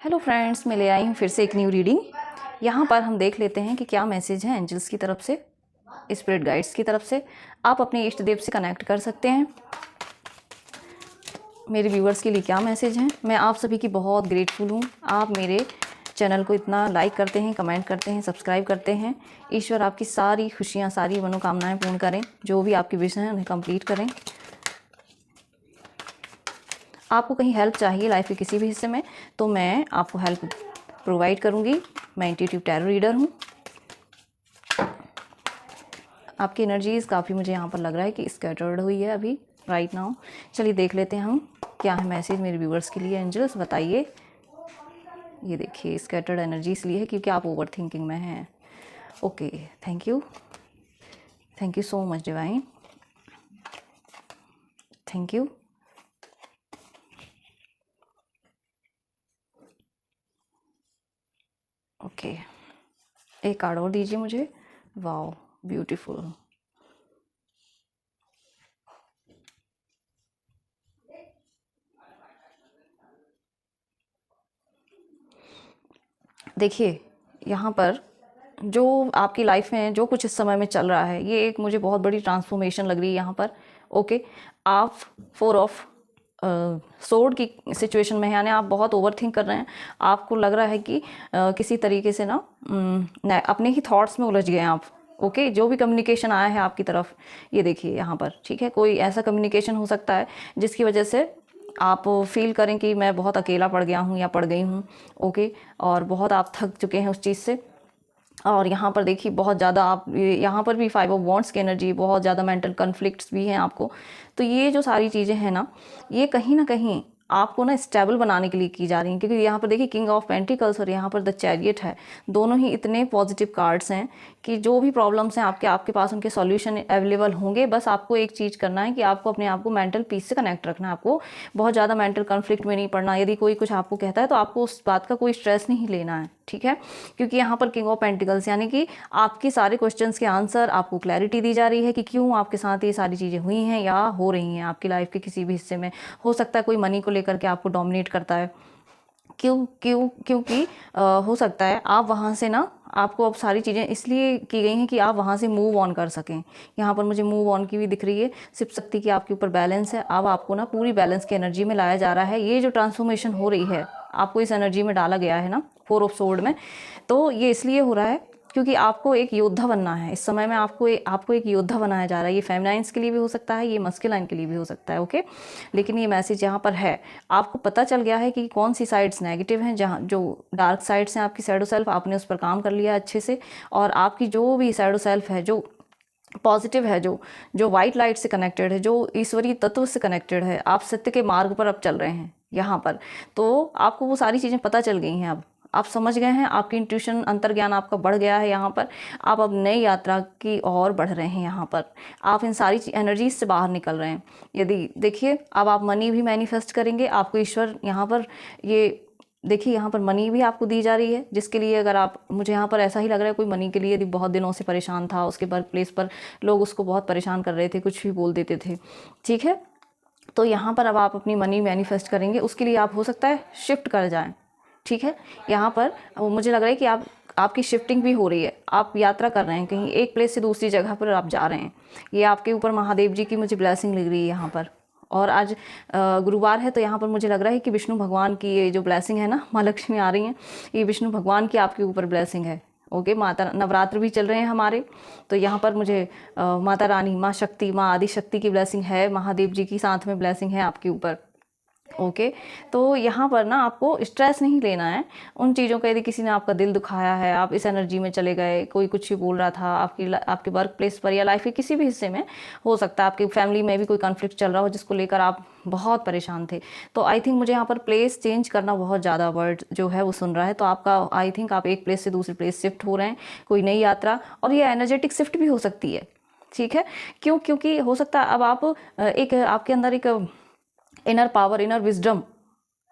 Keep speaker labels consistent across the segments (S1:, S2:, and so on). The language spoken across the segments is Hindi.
S1: हेलो फ्रेंड्स, मैं ले आई हूँ फिर से एक न्यू रीडिंग। यहाँ पर हम देख लेते हैं कि क्या मैसेज है एंजल्स की तरफ से, स्पिरिट गाइड्स की तरफ से। आप अपने इष्ट देव से कनेक्ट कर सकते हैं। मेरे व्यूवर्स के लिए क्या मैसेज हैं। मैं आप सभी की बहुत ग्रेटफुल हूँ। आप मेरे चैनल को इतना लाइक करते हैं, कमेंट करते हैं, सब्सक्राइब करते हैं। ईश्वर आपकी सारी खुशियाँ, सारी मनोकामनाएँ पूर्ण करें। जो भी आपकी विश हैं उन्हें कंप्लीट करें। आपको कहीं हेल्प चाहिए लाइफ के किसी भी हिस्से में, तो मैं आपको हेल्प प्रोवाइड करूंगी। मैं इंट्यूटिव टैरो रीडर हूँ। आपकी एनर्जीज़ काफ़ी मुझे यहाँ पर लग रहा है कि स्कैटर्ड हुई है अभी राइट नाउ। चलिए देख लेते हैं हम क्या है मैसेज मेरे व्यूवर्स के लिए। एंजल्स बताइए। ये देखिए, स्कैटर्ड एनर्जी इसलिए है क्योंकि आप ओवर थिंकिंग में हैं। Okay, thank you so much divine, thank you. Okay, एक कार्ड और दीजिए मुझे। Wow, beautiful. देखिए, यहाँ पर जो आपकी लाइफ में जो कुछ इस समय में चल रहा है, ये एक मुझे बहुत बड़ी ट्रांसफॉर्मेशन लग रही है यहाँ पर। ओके, आप 4 ऑफ सोर्ड की सिचुएशन में है, यानी आप बहुत ओवर थिंक कर रहे हैं। आपको लग रहा है कि किसी तरीके से ना अपने ही थॉट्स में उलझ गए हैं आप। ओके, जो भी कम्युनिकेशन आया है आपकी तरफ, ये देखिए यहाँ पर, ठीक है। कोई ऐसा कम्युनिकेशन हो सकता है जिसकी वजह से आप फील करें कि मैं बहुत अकेला पड़ गया हूँ या पड़ गई हूँ। ओके, और बहुत आप थक चुके हैं उस चीज़ से। और यहाँ पर देखिए बहुत ज़्यादा आप, यहाँ पर भी 5 ऑफ वॉन्ड्स की एनर्जी, बहुत ज़्यादा मेंटल कन्फ्लिक्ट्स भी हैं आपको। तो ये जो सारी चीज़ें हैं ना, ये कहीं ना कहीं आपको ना स्टेबल बनाने के लिए की जा रही हैं। क्योंकि यहाँ पर देखिए किंग ऑफ पेंटिकल्स और यहाँ पर द चैरियट है। दोनों ही इतने पॉजिटिव कार्ड्स हैं कि जो भी प्रॉब्लम्स हैं आपके पास उनके सॉल्यूशन अवेलेबल होंगे। बस आपको एक चीज़ करना है कि आपको अपने आप को मेंटल पीस से कनेक्ट रखना है। आपको बहुत ज़्यादा मेंटल कन्फ्लिक्ट में नहीं पड़ना। यदि कोई कुछ आपको कहता है तो आपको उस बात का कोई स्ट्रेस नहीं लेना है, ठीक है। क्योंकि यहाँ पर किंग ऑफ पेंटिकल्स यानी कि आपके सारे क्वेश्चंस के आंसर, आपको क्लैरिटी दी जा रही है कि क्यों आपके साथ ये सारी चीज़ें हुई हैं या हो रही हैं आपकी लाइफ के किसी भी हिस्से में। हो सकता है कोई मनी को लेकर के आपको डोमिनेट करता है। क्योंकि हो सकता है आप वहाँ से ना, आपको अब सारी चीज़ें इसलिए की गई हैं कि आप वहाँ से मूव ऑन कर सकें। यहाँ पर मुझे मूव ऑन की भी दिख रही है। सिर्फ शक्ति की आपके ऊपर बैलेंस है। अब आपको ना पूरी बैलेंस की एनर्जी में लाया जा रहा है। ये जो ट्रांसफॉर्मेशन हो रही है, आपको इस एनर्जी में डाला गया है ना 4 ऑफ सोर्ड में। तो ये इसलिए हो रहा है क्योंकि आपको एक योद्धा बनना है। इस समय में आपको एक योद्धा बनाया जा रहा है। ये फेमिनाइन्स के लिए भी हो सकता है, ये मस्कुलाइन के लिए भी हो सकता है। ओके, लेकिन ये मैसेज यहाँ पर है, आपको पता चल गया है कि कौन सी साइड्स नेगेटिव हैं, जहाँ जो डार्क साइड्स हैं आपकी शैडो सेल्फ, आपने उस पर काम कर लिया अच्छे से। और आपकी जो भी शैडो सेल्फ है, जो पॉजिटिव है, जो वाइट लाइट से कनेक्टेड है, जो ईश्वरीय तत्व से कनेक्टेड है, आप सत्य के मार्ग पर अब चल रहे हैं यहाँ पर। तो आपको वो सारी चीज़ें पता चल गई हैं। अब आप समझ गए हैं, आपकी इंट्यूशन, अंतर्ज्ञान आपका बढ़ गया है यहाँ पर। आप अब नई यात्रा की ओर बढ़ रहे हैं। यहाँ पर आप इन सारी एनर्जीज से बाहर निकल रहे हैं। यदि देखिए, अब आप मनी भी मैनिफेस्ट करेंगे। आपको ईश्वर यहाँ पर, ये देखिए यहाँ पर मनी भी आपको दी जा रही है, जिसके लिए अगर आप, मुझे यहाँ पर ऐसा ही लग रहा है कोई मनी के लिए यदि बहुत दिनों से परेशान था, उसके वर्क प्लेस पर लोग उसको बहुत परेशान कर रहे थे, कुछ भी बोल देते थे, ठीक है। तो यहाँ पर अब आप अपनी मनी मैनिफेस्ट करेंगे। उसके लिए आप हो सकता है शिफ्ट कर जाएं, ठीक है। यहाँ पर मुझे लग रहा है कि आपकी शिफ्टिंग भी हो रही है। आप यात्रा कर रहे हैं, कहीं एक प्लेस से दूसरी जगह पर आप जा रहे हैं। ये आपके ऊपर महादेव जी की मुझे ब्लेसिंग लग रही है यहाँ पर। और आज गुरुवार है, तो यहाँ पर मुझे लग रहा है कि विष्णु भगवान की ये जो ब्लेसिंग है ना, माँ लक्ष्मी आ रही हैं, ये विष्णु भगवान की आपके ऊपर ब्लेसिंग है। ओके, माता, नवरात्र भी चल रहे हैं हमारे, तो यहाँ पर मुझे माता रानी, माँ शक्ति, माँ आदि शक्ति की ब्लेसिंग है, महादेव जी की साथ में ब्लेसिंग है आपके ऊपर। ओके, तो यहाँ पर ना आपको स्ट्रेस नहीं लेना है उन चीज़ों का। यदि किसी ने आपका दिल दुखाया है, आप इस एनर्जी में चले गए, कोई कुछ भी बोल रहा था आपके वर्क प्लेस पर या लाइफ के किसी भी हिस्से में, हो सकता है आपकी फैमिली में भी कोई कॉन्फ्लिक्ट चल रहा हो जिसको लेकर आप बहुत परेशान थे। तो आई थिंक मुझे यहाँ पर प्लेस चेंज करना बहुत ज़्यादा वर्ड जो है वो सुन रहा है। तो आपका, आई थिंक आप एक प्लेस से दूसरी प्लेस शिफ्ट हो रहे हैं, कोई नई यात्रा, और ये एनर्जेटिक शिफ्ट भी हो सकती है, ठीक है। क्योंकि हो सकता है अब आप एक, आपके अंदर एक इनर पावर, इनर विजडम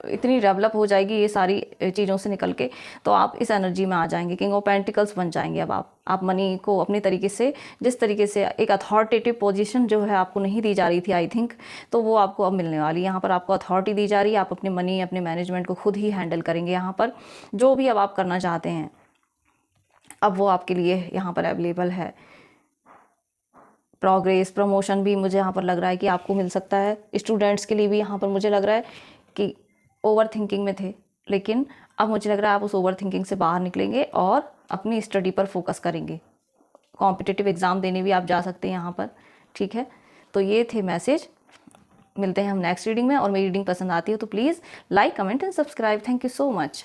S1: इतनी डेवलप हो जाएगी ये सारी चीज़ों से निकल के, तो आप इस एनर्जी में आ जाएंगे, किंग ऑफ पेंटिकल्स बन जाएंगे। अब आप मनी को अपने तरीके से, जिस तरीके से एक अथॉरिटेटिव पोजीशन जो है आपको नहीं दी जा रही थी आई थिंक, तो वो आपको अब मिलने वाली है। यहाँ पर आपको अथॉरिटी दी जा रही है, आप अपने मनी, अपने मैनेजमेंट को खुद ही हैंडल करेंगे। यहाँ पर जो भी अब आप करना चाहते हैं अब वो आपके लिए यहाँ पर अवेलेबल है। प्रोग्रेस, प्रमोशन भी मुझे यहाँ पर लग रहा है कि आपको मिल सकता है। स्टूडेंट्स के लिए भी यहाँ पर मुझे लग रहा है कि ओवर थिंकिंग में थे, लेकिन अब मुझे लग रहा है आप उस ओवर थिंकिंग से बाहर निकलेंगे और अपनी स्टडी पर फोकस करेंगे। कॉम्पिटिटिव एग्ज़ाम देने भी आप जा सकते हैं यहाँ पर, ठीक है। तो ये थे मैसेज। मिलते हैं हम नेक्स्ट रीडिंग में, और मेरी रीडिंग पसंद आती हो तो please like, comment and subscribe. Thank you so much.